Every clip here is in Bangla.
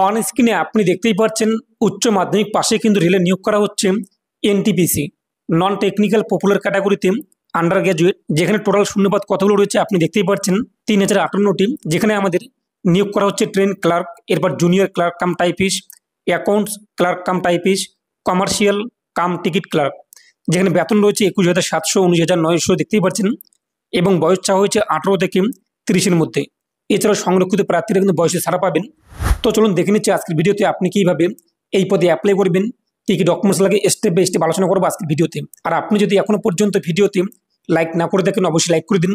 অন স্ক্রিনে আপনি দেখতেই পাচ্ছেন উচ্চ মাধ্যমিক পাশে কিন্তু রেলে নিয়োগ করা হচ্ছে এনটিপিসি নন টেকনিক্যাল পপুলার ক্যাটাগরিতে আন্ডার গ্র্যাজুয়েট, যেখানে টোটাল শূন্যপদ কতগুলো রয়েছে আপনি দেখতেই পাচ্ছেন 3058টি, যেখানে আমাদের নিয়োগ করা হচ্ছে ট্রেন ক্লার্ক, এরপর junior clerk cum typist, accounts clerk cum typist, commercial cum ticket clerk, যেখানে বেতন রয়েছে 21,700, 19,900 দেখতেই পাচ্ছেন, এবং বয়স চাওয়া হয়েছে 18 থেকে 30-এর মধ্যে। এছাড়াও সংরক্ষিত প্রার্থীরা কিন্তু বয়সে ছাড়া পাবেন। তো চলুন দেখে নিচ্ছি আজকের ভিডিওতে আপনি কীভাবে এই পদে অ্যাপ্লাই করবেন, কী কী ডকুমেন্টস লাগে স্টেপ বাই স্টেপ আলোচনা করবো আজকের ভিডিওতে। আর আপনি যদি এখনও পর্যন্ত ভিডিওতে লাইক না করে দেখেন অবশ্যই লাইক করে দিন।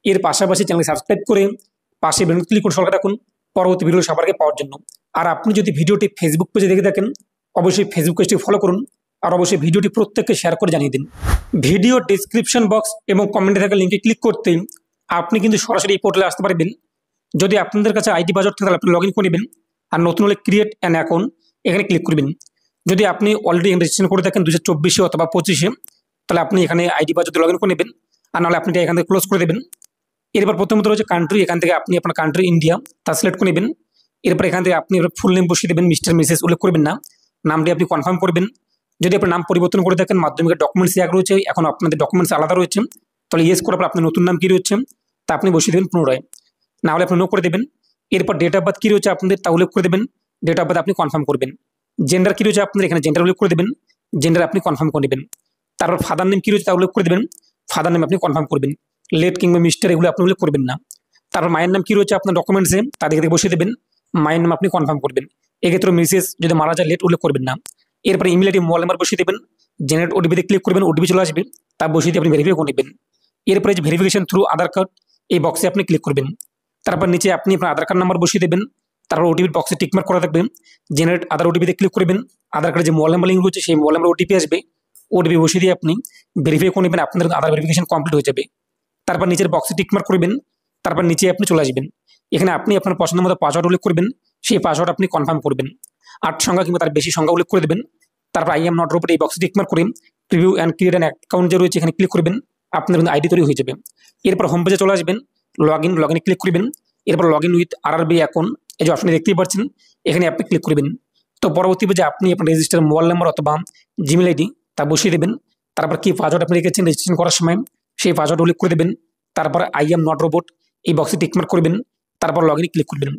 এর পাশাপাশি চ্যানেলকে সাবস্ক্রাইব করে পাশে বেল ক্লিক করে সরকার রাখুন পরবর্তী ভিডিও সবার আগে পাওয়ার জন্য। আর আপনি যদি ভিডিওটি ফেসবুক পেজে দেখে থাকেন অবশ্যই ফেসবুক পেজটি ফলো করুন, আর অবশ্যই ভিডিওটি প্রত্যেককে শেয়ার করে জানিয়ে দিন। ভিডিও ডিসক্রিপশন বক্স এবং কমেন্টে থাকা লিঙ্কে ক্লিক করতেই আপনি কিন্তু সরাসরি এই পোর্টালে আসতে পারবেন। যদি আপনাদের কাছে আইডি পাসওয়ার্ড থাকে তাহলে আপনি লগ ইন করে নেবেন, আর নতুন হলে ক্রিয়েট অ্যান অ্যাকাউন্ট এখানে ক্লিক করবেন। যদি আপনি অলরেডি রেজিস্ট্রেশন করে থাকেন 2024 অথবা 25-এ, তাহলে আপনি এখানে আইডি পাসওয়ার্ড লগ ইন করে নেবেন, আর নাহলে আপনি এখান থেকে ক্লোজ করে দেবেন। এরপর প্রথমত রয়েছে কান্ট্রি, এখান থেকে আপনি আপনার কান্ট্রি ইন্ডিয়া তা সিলেক্ট করে নেবেন। এরপর এখান থেকে আপনি ফুল নেম বসিয়ে দেবেন, মিস্টার মিসেস উল্লেখ করবেন না, নামটি আপনি কনফার্ম করবেন। যদি আপনার নাম পরিবর্তন করে থাকেন মাধ্যমিকের ডকুমেন্টস এক রয়েছে, এখন আপনাদের ডকুমেন্টস আলাদা রয়েছে, তাহলে ইয়েস করার পর আপনার নতুন নাম কী রয়েছে তা আপনি বসিয়ে দেবেন পুনরায়, না হলে আপনি নো করে দেবেন। এরপর ডেট অফ বার্থ কী রয়েছে আপনাদের তা উল্লেখ করে দেবেন, ডেট অফ বার্থ আপনি কনফার্ম করবেন। জেন্ডার কী রয়েছে আপনাদের এখানে জেন্ডার উল্লেখ করে দেবেন, জেন্ডার আপনি কনফার্ম করে নেবেন। তারপর ফাদার নেম কী রয়েছে তা উল্লেখ করে দেবেন, ফাদার নেম আপনি কনফার্ম করবেন। লেট কিংবা মিস্টার এগুলো আপনি উল্লেখ করবেন না। তারপর মায়ের নাম কী রয়েছে আপনার ডকুমেন্টসে তাদের থেকে বসিয়ে দেবেন, মায়ের নাম আপনি কনফার্ম করবেন। এক্ষেত্রে মিসেস যদি মারা যায় লেট উল্লেখ করবেন না। এরপরে ইমেল আইডি মোবাইল নাম্বার বসিয়ে দেবেন, জেনারেট ওটিপিতে ক্লিক করবেন, ওটিপি চলে আসবে, তা বসিয়ে দিয়ে আপনি ভেরিফাই করে নেবেন। এরপরে যে ভেরিফিকেশন থ্রু আধার কার্ড এই বক্সে আপনি ক্লিক করবেন। তারপর নিচে আপনি আপনার আধার কার্ড নাম্বার বসিয়ে দেবেন, তারপর ওটিপির বক্সে টিকমার্ক করা থাকবে, জেনারেট আধার ওটিপিতে ক্লিক করবেন। আধার কার্ডে যে মোবাইল নাম্বার লিঙ্ক রয়েছে সেই মোবাইল নাম্বার ওটিপি আসবে, ওটিপি বসিয়ে দিয়ে আপনি ভেরিফাই করে নেবেন, আপনাদের আধার ভেরিফিকেশন কমপ্লিট হয়ে যাবে। তারপর নিচের বক্সে টিকমার্ক করবেন, তারপর নিচে আপনি চলে আসবেন। এখানে আপনি আপনার পছন্দ মতো পাসওয়ার্ড উল্লেখ করবেন, সেই পাসওয়ার্ড আপনি কনফার্ম করবেন, 8 সংখ্যা কিংবা তার বেশি সংখ্যা উল্লেখ করে দেবেন। তারপর আই এম নট রোবট এই বক্সে টিকমার্ক করে preview and create an account যে রয়েছে এখানে ক্লিক করবেন, আপনার কিন্তু আইডি তৈরি হয়ে যাবে। এরপর হোম পেজে চলে আসবেন, লগ ইনে ক্লিক করবেন। এরপর log in with RRB account এই যে অপশনে দেখতেই পাচ্ছেন এখানে আপনি ক্লিক করবেন। তো পরবর্তী পেজে আপনি আপনার রেজিস্টার মোবাইল নাম্বার অথবা জিমেল আইডি তা বসিয়ে দেবেন। তারপর কি পাসওয়ার্ড আপনি রেখেছেন রেজিস্ট্রেশন করার সময় সেই পাসওয়ার্ড উল্লেখ করে দেবেন। তারপর আই এম নট রোবট এই বক্সে টিকমার্ক করবেন, তারপর লগ ইনে ক্লিক করবেন।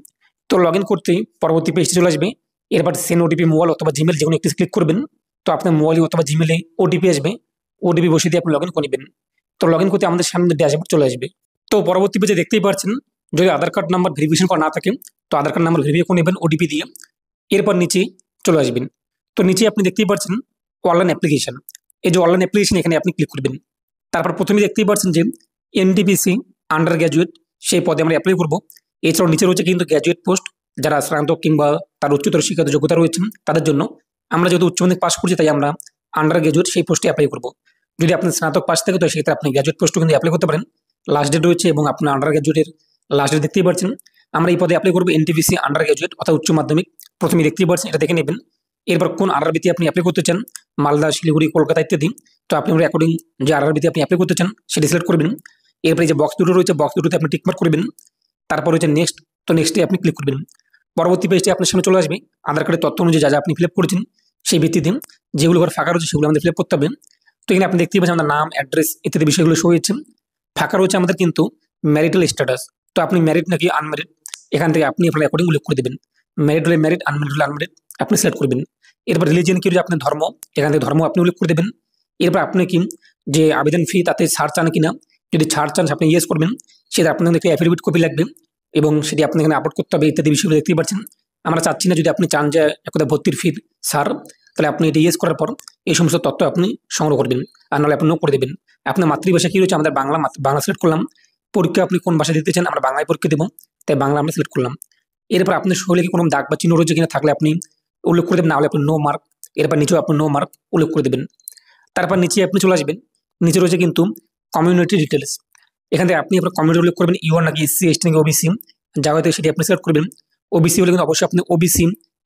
তো লগ ইন করতেই পরবর্তী পেজটি চলে আসবে। এরপর সেন্ড ওটিপি মোবাইল অথবা জিমেল যেকোনো একটি ক্লিক করবেন, তো আপনার মোবাইল অথবা জিমেলে ওটিপি আসবে, ওটিপি বসিয়ে দিয়ে আপনি লগ ইন করে নেবেন। তো লগ ইন করতে আমাদের সামনে ড্যাশবোর্ড চলে আসবে। তো পরবর্তী পেজে দেখতেই পাচ্ছেন যদি আধার কার্ড নাম্বার ভেরিফিকেশন করা না থাকে তো আধার কার্ড নাম্বার ভেরিফাই করে নেবেন ওটিপি দিয়ে। এরপর নিচে চলে আসবেন। তো নিচে আপনি দেখতেই পাচ্ছেন অনলাইন অ্যাপ্লিকেশন, এই যে অনলাইন অ্যাপ্লিকেশন এখানে আপনি ক্লিক করবেন। তারপর প্রথমে দেখতেই পাচ্ছেন যে এনটিপিসি আন্ডার গ্র্যাজুয়েট সেই পদে আমরা অ্যাপ্লাই করবো। এছাড়াও নিচে রয়েছে কিন্তু গ্র্যাজুয়েট পোস্ট, যারা স্নাতক কিংবা তার উচ্চতর শিক্ষাগত যোগ্যতা রয়েছে তাদের জন্য। আমরা যেহেতু উচ্চ মাধ্যমিক পাস করছি তাই আমরা আন্ডার গ্র্যাজুয়েট সেই পোস্টে অ্যাপ্লাই করবো। যদি আপনি স্নাতক পাস থাকে তো সেক্ষেত্রে আপনি গ্র্যাজুয়েট পোস্টও কিন্তু অ্যাপ্লাই করতে পারেন। লাস্ট ডেট রয়েছে এবং আপনার আন্ডার গ্র্যাজুয়েটের লাস্ট ডেট দেখতেই পাচ্ছেন। আমরা এই পদে অ্যাপ্লাই করবো এনটিপিসি আন্ডার গ্র্যাজুয়েট অর্থাৎ উচ্চ মাধ্যমিক, প্রথমে দেখতেই পাচ্ছেন এটা দেখে নেবেন। এরপর কোন আরআরবিতে আপনি অ্যাপ্লাই করতে চান, মালদা, শিলিগুড়ি, কলকাতা ইত্যাদি, তো আপনি অ্যাকর্ডিং যে আরআরবিতে আপনি অ্যাপ্লাই করতে চান সেটি সিলেক্ট করবেন। এরপরে যে বক্স দুটো রয়েছে বক্স দুটোতে আপনি টিকমার্ক করবেন, তারপর হচ্ছে নেক্সট, তো নেক্সটে আপনি ক্লিক করবেন। পরবর্তী পেজটি আপনার সামনে চলে আসবে। আধার কার্ডের তথ্য অনুযায়ী যা যা আপনি ফিল আপ করেছেন সেই ভিত্তিতে যেগুলো ঘর ফাঁকা রয়েছে সেগুলো আমাদের ফিল আপ করতে হবে। তো এখানে আপনি দেখতেই পাচ্ছেন আমাদের নাম, অ্যাড্রেস ইত্যাদি বিষয়গুলো শো হয়েছে। ফাঁকা রয়েছে আমাদের কিন্তু ম্যারিটাল স্ট্যাটাস, তো আপনি ম্যারিড নাকি আনম্যারিড এখান থেকে আপনি আপনার অ্যাকর্ডিং উল্লেখ করে দেবেন। ম্যারিড হলে ম্যারিড, আনম্যারিড হলে আনম্যারিড আপনি সিলেক্ট করবেন। এরপর রিলিজিয়ন কি রয়েছে আপনার ধর্ম, এখান থেকে ধর্ম আপনি উল্লেখ করে দেবেন। এরপর আপনি কি যে আবেদন ফি তাতে ছাড় চান কিনা, যদি ছাড় চান আপনি ইয়েস করবেন। সেটা আপনার একটি অ্যাফিডেভিট কপি লাগবে এবং সেটি আপনি এখানে আপলোড করতে হবে ইত্যাদি বিষয়গুলো দেখতেই পাচ্ছেন। আমরা চাচ্ছি না, যদি আপনি চান যে একদা ভর্তির ফি ছাড় তাহলে আপনি এটি ইয়েস করার পর এই সমস্ত তথ্য আপনি সংগ্রহ করবেন, আর নাহলে আপনি নো করে দেবেন। আপনার মাতৃভাষা কী রয়েছে, আমাদের বাংলা সিলেক্ট করলাম। পরীক্ষা আপনি কোন ভাষা দিতে চান, আমরা বাংলায় পরীক্ষা দেবো তাই বাংলা আমরা সিলেক্ট করলাম। এরপর আপনার শরীরে কি কোনো দাগ বা চিহ্ন রয়েছে কিনা থাকলে আপনি উল্লেখ করে দেবেন, না হলে আপনি নো মার্ক। এরপর নিচেও আপনি নো মার্ক উল্লেখ করে দেবেন। তারপর নিচে আপনি চলে আসবেন। নিচে রয়েছে কিন্তু কমিউনিটি ডিটেলস, এখান থেকে আপনি আপনার কমিউনিটি উল্লেখ করবেন, ইউআর নাকি এসসি, এসটি নাকি ওবিসি, যা হয়তো সেটি আপনি সিলেক্ট করবেন। ওবিসি হলে কিন্তু অবশ্যই আপনি ওবিসি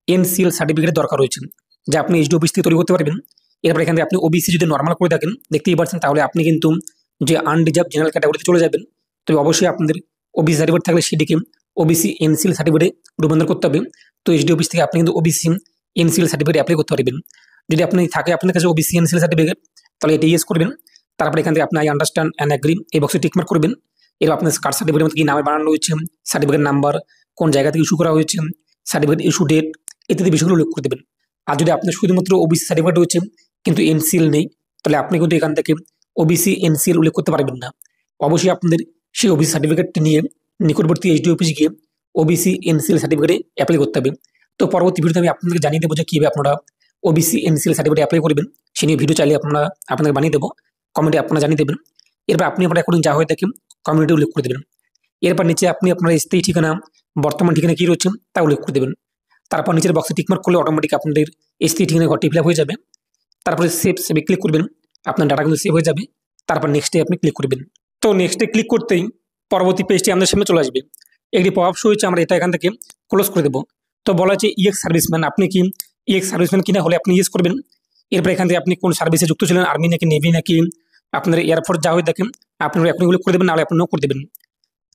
এনসিএল সার্টিফিকেটের দরকার রয়েছে, যা আপনি এইচডি অফিস থেকে তৈরি করতে পারবেন। এরপর এখান থেকে আপনি ওবিসি যদি নর্মাল করে থাকেন দেখতেই পাচ্ছেন তাহলে আপনি কিন্তু যে আনরিজার্ভ জেনারেল ক্যাটাগরিতে চলে যাবেন। তবে অবশ্যই আপনাদের ওবিসি সার্টিফিকেট থাকলে সেটিকে ওবিসি এনসিএল সার্টিফিকেটে রূপান্তর করতে হবে। তো এসডি অফিস থেকে আপনি কিন্তু ওবিসি এনসিএল সার্টিফিকেট অ্যাপ্লাই করতে পারবেন। যদি আপনি থাকে আপনার কাছে ওবিসি এনসিএল সার্টিফিকেট, তাহলে এটা ইয়েস করবেন। তারপরে এখান থেকে আপনি আই আন্ডারস্ট্যান্ড অ্যান্ড অ্যাগ্রি এই বক্সে টিকমার্ক করবেন। এবার আপনার কাস্ট সার্টিফিকেটের মধ্যে কি নামে বানানো হয়েছে, সার্টিফিকেট নাম্বার, কোন জায়গা থেকে ইস্যু করা হয়েছে, সার্টিফিকেট ইস্যু ডেট ইত্যাদি বিষয়গুলো উল্লেখ করে দেবেন। আর যদি আপনার শুধুমাত্র ওবিসি সার্টিফিকেট হয়েছে কিন্তু এনসিএল নেই, তাহলে আপনি কিন্তু এখান থেকে ওবিসি এনসিএল উল্লেখ করতে পারবেন না। অবশ্যই আপনাদের সেই ওবিসি সার্টিফিকেটটি নিয়ে নিকটবর্তী এসডি অফিসে গিয়ে ওবিসি এনসিএল সার্টিফিকেটে অ্যাপ্লাই করতে হবে। তো পরবর্তী ভিডিওতে আমি আপনাদেরকে জানিয়ে দেবো যে কীভাবে আপনারা ওবিসি এনসিএল সার্টিফিকেট অ্যাপ্লাই করবেন। সে নিয়ে ভিডিও চাইলে আপনারা আপনাদের বানিয়ে দেবো, কমেন্টে আপনারা জানিয়ে দেবেন। এরপর আপনি আপনার এখন যা হয়ে থাকে কমিউনিটি উল্লেখ করে দেবেন। এরপর নিচে আপনি আপনার স্থায়ী ঠিকানা, বর্তমান ঠিকানা কী রয়েছে তা উল্লেখ করে দেবেন। তারপর নিচের বক্সে টিকমার্ক করলে অটোমেটিক আপনাদের স্থায়ী ঠিকানা ঘরটি ফিল আপ হয়ে যাবে। তারপরে সেভে ক্লিক করবেন, আপনার ডাটা কিন্তু সেভ হয়ে যাবে। তারপর নেক্সটে আপনি ক্লিক করবেন। তো নেক্সটে ক্লিক করতেই পরবর্তী পেজটি আমাদের সামনে চলে আসবে। একটি পপআপ শো হয়েছে, আমরা এটা এখান থেকে ক্লোজ করে দেবো। তো বলা হচ্ছে ইএক্স সার্ভিসম্যান, আপনি কি ইএক্স সার্ভিসম্যান কিনা হলে আপনি ইয়েস করবেন। এরপর এখান থেকে আপনি কোন সার্ভিসে যুক্ত ছিলেন, আর্মি নাকি নেভি নাকি আপনার এয়ারফোর্স যা হয়ে দেখেন আপনারা এখন উল্লেখ করে দেবেন, নাহলে আপনি নো করে দেবেন।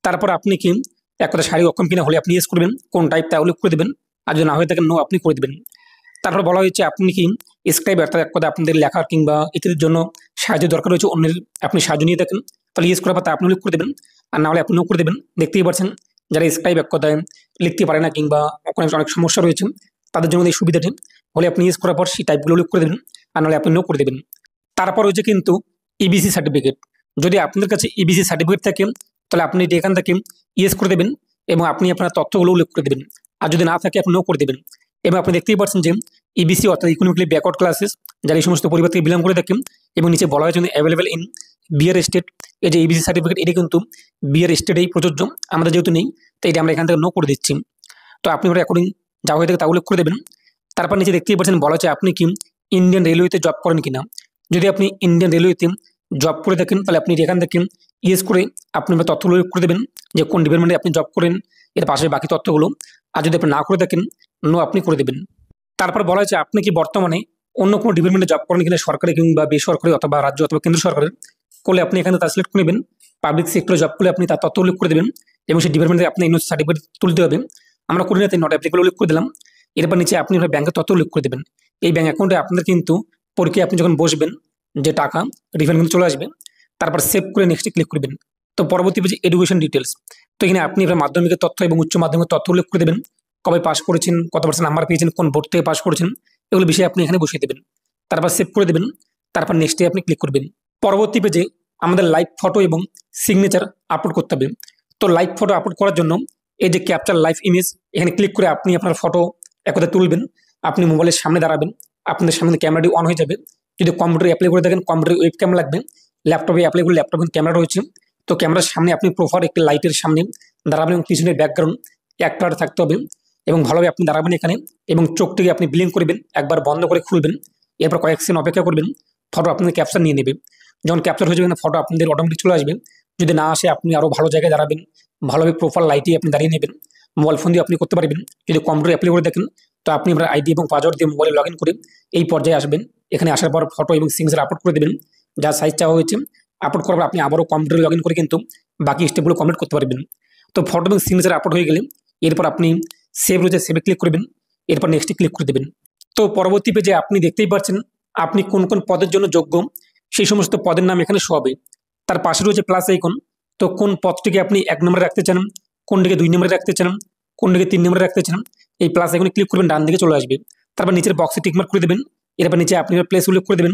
তারপর আপনি কি এক কথা শারীরিক অক্ষম কিনা হলে আপনি ইয়েস করবেন, কোন টাইপ তা উল্লেখ করে দেবেন। আর যদি না হয়ে থাকেন নো আপনি করে দেবেন। তারপর বলা হয়েছে আপনি কি স্ক্রাইব, অর্থাৎ এক কথা আপনাদের লেখার কিংবা ইত্যাদির জন্য সাহায্যের দরকার রয়েছে, অন্যের আপনি সাহায্য নিয়ে থাকেন, তাহলে ইয়েস করার পর তা আপনি উল্লেখ করে দেবেন। আর না হলে আপনি নো করে দেবেন। দেখতেই পাচ্ছেন যারা স্ক্রাইব এক কথায় লিখতে পারে না কিংবা অনেক সমস্যা রয়েছে, তাদের জন্য এই সুবিধাটি হলে আপনি ইয়েস করার পর সেই টাইপগুলো উল্লেখ করে দেবেন, আর নাহলে আপনি নো করে দেবেন। তারপর হচ্ছে কিন্তু ইবিসি সার্টিফিকেট, যদি আপনাদের কাছে ইবিসি সার্টিফিকেট থাকে তাহলে আপনি এখান থেকে ইয়েস করে দেবেন এবং আপনি আপনার তথ্যগুলো উল্লেখ করে দেবেন। আর যদি না থাকে আপনি নো করে দেবেন। এবং আপনি দেখতেই পাচ্ছেন যে ইবিসি অর্থাৎ ইকোনমিক্যালি ব্যাকওয়ার্ড ক্লাসেস, যারা এই সমস্ত পরিবার থেকে বিলং করে থাকেন, এবং নিচে বলা হয়েছে অ্যাভেলেবেল ইন বিয়ার স্টেট। এই যে ইবিসি সার্টিফিকেট এটি কিন্তু বিয়ার স্টেটেই প্রযোজ্য, আমরা যেহেতু নেই তাই এটা আমরা এখান থেকে নো করে দিচ্ছি। তো আপনি ওরা অ্যাকর্ডিং যা হয়ে থাকে তা উল্লেখ করে দেবেন। তারপর নিচে দেখতেই পাচ্ছেন বলা হচ্ছে আপনি কি ইন্ডিয়ান রেলওয়েতে জব করেন কিনা। যদি আপনি ইন্ডিয়ান রেলওয়েতে জব করে থাকেন তাহলে আপনি এখান থেকে ইয়েস করে আপনি তথ্যগুলো উল্লেখ করে দেবেন যে কোন ডিপার্টমেন্টে আপনি জব করেন, এর পাশে বাকি তথ্যগুলো। আর যদি আপনি না করে থাকেন নো আপনি করে দেবেন। তারপর বলা হয়েছে আপনি কি বর্তমানে অন্য কোনো ডিপার্টমেন্টে জব করেন কিনা, সরকারি কিংবা বেসরকারি অথবা রাজ্য অথবা কেন্দ্র সরকারের, করলে আপনি এখানে তা সিলেক্ট করে নেবেন। পাবলিক সেক্টরে জব করলে আপনি তার তথ্য উল্লেখ করে দেবেন এবং সেই ডিপার্টমেন্টে আপনি এনওসি সার্টিফিকেট তুলতে হবে। আমরা করি না তাই নট অ্যাপ্লিকেবল উল্লেখ করে দিলাম। এরপর নিচে আপনি আপনার ব্যাংকের তথ্য উল্লেখ করে দেবেন। এই ব্যাংক অ্যাকাউন্টে আপনাদের কিন্তু পরীক্ষায় আপনি যখন বসবেন যে টাকা রিফান্ড কিন্তু চলে আসবে। তারপর সেভ করে নেক্সটে ক্লিক করবেন। তো পরবর্তী পেজে এডুকেশন ডিটেলস, তো এখানে আপনি আপনার মাধ্যমিকের তথ্য এবং উচ্চ মাধ্যমিকের তথ্য উল্লেখ করে দেবেন, কবে পাস করেছেন, কত পার্সেন্ট নাম্বার পেয়েছেন, কোন বোর্ড থেকে পাস করেছেন, এগুলো বিষয়ে আপনি এখানে বসিয়ে দেবেন। তারপর সেভ করে দেবেন। তারপর নেক্সটে আপনি ক্লিক করবেন। পরবর্তী পেজে আমাদের লাইভ ফটো এবং সিগনেচার আপলোড করতে হবে। তো লাইভ ফটো আপলোড করার জন্য এই যে ক্যাপচার লাইভ ইমেজ, এখানে ক্লিক করে আপনি আপনার ফটো একসাথে তুলবেন। আপনি মোবাইলের সামনে দাঁড়াবেন, আপনাদের সামনে ক্যামেরাটি অন হয়ে যাবে। যদি কম্পিউটারে অ্যাপ্লাই করে থাকেন কম্পিউটারে ওয়েব ক্যামেরা লাগবে, ল্যাপটপে অ্যাপ্লাই করে ল্যাপটপে ক্যামেরা রয়েছে। তো ক্যামেরার সামনে আপনি প্রপার একটি লাইটের সামনে দাঁড়াবেন এবং পিছনের ব্যাকগ্রাউন্ড একটা থাকতে হবে এবং ভালোভাবে আপনি দাঁড়াবেন এখানে এবং চোখটিকে আপনি ব্লিঙ্ক করবেন, একবার বন্ধ করে খুলবেন। এরপর কয়েক সেকেন্ড অপেক্ষা করবেন, ফটো আপনাদের ক্যাপচার নিয়ে নেবে। যখন ক্যাপচার হয়ে যাবে ফটো আপনাদের অটোমেটিক চলে আসবে। যদি না আসে আপনি আরও ভালো জায়গায় দাঁড়াবেন, ভালোভাবে প্রপার লাইটে আপনি দাঁড়িয়ে নেবেন। মোবাইল ফোন দিয়ে আপনি করতে পারবেন। যদি কম্পিউটার অ্যাপ্লাই করে দেখেন তো আপনি আপনার আইডি এবং পাসওয়ার্ড দিয়ে মোবাইলে লগ ইন করে এই পর্যায়ে আসবেন। এখানে আসার পর ফটো এবং সিগনেচার আপলোড করে দেবেন, যা সাইজ চাওয়া হয়েছে। আপলোড করার পর আপনি আবারও কম্পিউটারে লগ ইন করে কিন্তু বাকি স্টেপগুলো কমপ্লিট করতে পারবেন। তো ফটো এবং সিগনেচার আপলোড হয়ে গেলে এরপর আপনি সেভ রয়েছে, সেভে ক্লিক করবেন। এরপর নেক্সটে ক্লিক করে দেবেন। তো পরবর্তী পেজে আপনি দেখতেই পাচ্ছেন আপনি কোন কোন পদের জন্য যোগ্য, সেই সমস্ত পদের নাম এখানে শো হবে। তার পাশে রয়েছে প্লাস আইকন। তো কোন পদটিকে আপনি 1 নম্বরে রাখতে চান, কোনটিকে 2 নম্বরে রাখতে চান, কোনটিকে 3 নম্বরে রাখতে চান, এই প্লাস আইকনে ক্লিক করবেন, ডান দিকে চলে আসবে। তারপর নিচের বক্সে টিকমার্ক করে দেবেন। এরপর নিচে আপনি প্লেস উল্লেখ করে দেবেন।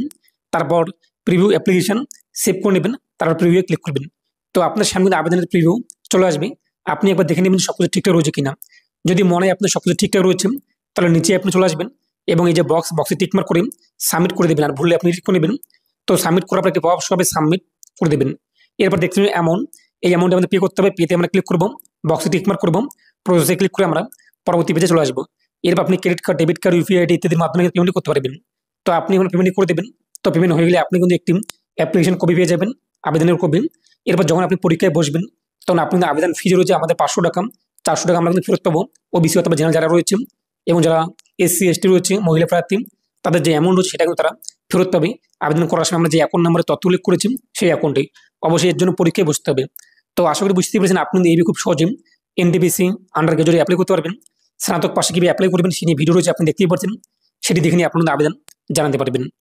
তারপর প্রিভিউ অ্যাপ্লিকেশন সেভ করে নেবেন, তারপর প্রিভিউ ক্লিক করবেন। তো আপনার সামনে আবেদনের প্রিভিউ চলে আসবে। আপনি একবার দেখে নেবেন সব কিছু ঠিকঠাক রয়েছে কিনা। যদি মনে হয় আপনার সব কিছু ঠিকঠাক রয়েছে তাহলে নিচে আপনি চলে আসবেন এবং এই যে বক্সে টিকমার্ক করে সাবমিট করে দেবেন। আর ভুললে আপনি টিক করে নেবেন। তো সাবমিট করার পর একটি পপ হবে, সাবমিট করে দেবেন। এরপর দেখতে হবে অ্যামাউন্ট, এই অ্যামাউন্ট আমাদের পে করতে হবে। পেতে আমরা ক্লিক করবো, বক্সে টিকমার্ক করবো, প্রসেসে ক্লিক করে আমরা পরবর্তী পেজে চলে আসবো। এরপর আপনি credit card, debit card, UPI ID ইত্যাদির মাধ্যমে পেমেন্ট করতে পারবেন। তো আপনি এখন পেমেন্ট করে দেবেন। তো পেমেন্ট হয়ে গেলে আপনি কিন্তু একটি অ্যাপ্লিকেশন কপি পেয়ে যাবেন, আবেদনের কপি। এরপর যখন আপনি পরীক্ষায় বসবেন তখন আপনাদের আবেদন ফিজ রয়েছে আমাদের 500 টাকা, 400 টাকা আমরা কিন্তু ফেরত পাবো। ওবিসি অথবা জেনারেল যারা রয়েছে এবং যারা এসসি এসটি রয়েছে, মহিলা প্রার্থী, তাদের যে অ্যামাউন্ট রয়েছে সেটা কিন্তু তারা ফেরত পাবে। আবেদন করার সময় আমরা যে অ্যাকাউন্ট নাম্বারে তথ্য উল্লেখ করেছি সেই অ্যাকাউন্টে অবশ্যই এর জন্য পরীক্ষায় বসতে হবে। তো আশা করি বুঝতেই পেরেছেন আপনি এইভাবে খুব সহজে এনটিপিসি আন্ডার গ্র্যাজুয়েট অ্যাপ্লাই করতে পারবেন। স্নাতক পাশে কীভাবে অ্যাপ্লাই করবেন সে নিয়ে ভিডিও রয়েছে, আপনি দেখতেই পাচ্ছেন, সেটি দেখে নিয়ে আপনাদের আবেদন জানাতে পারবেন।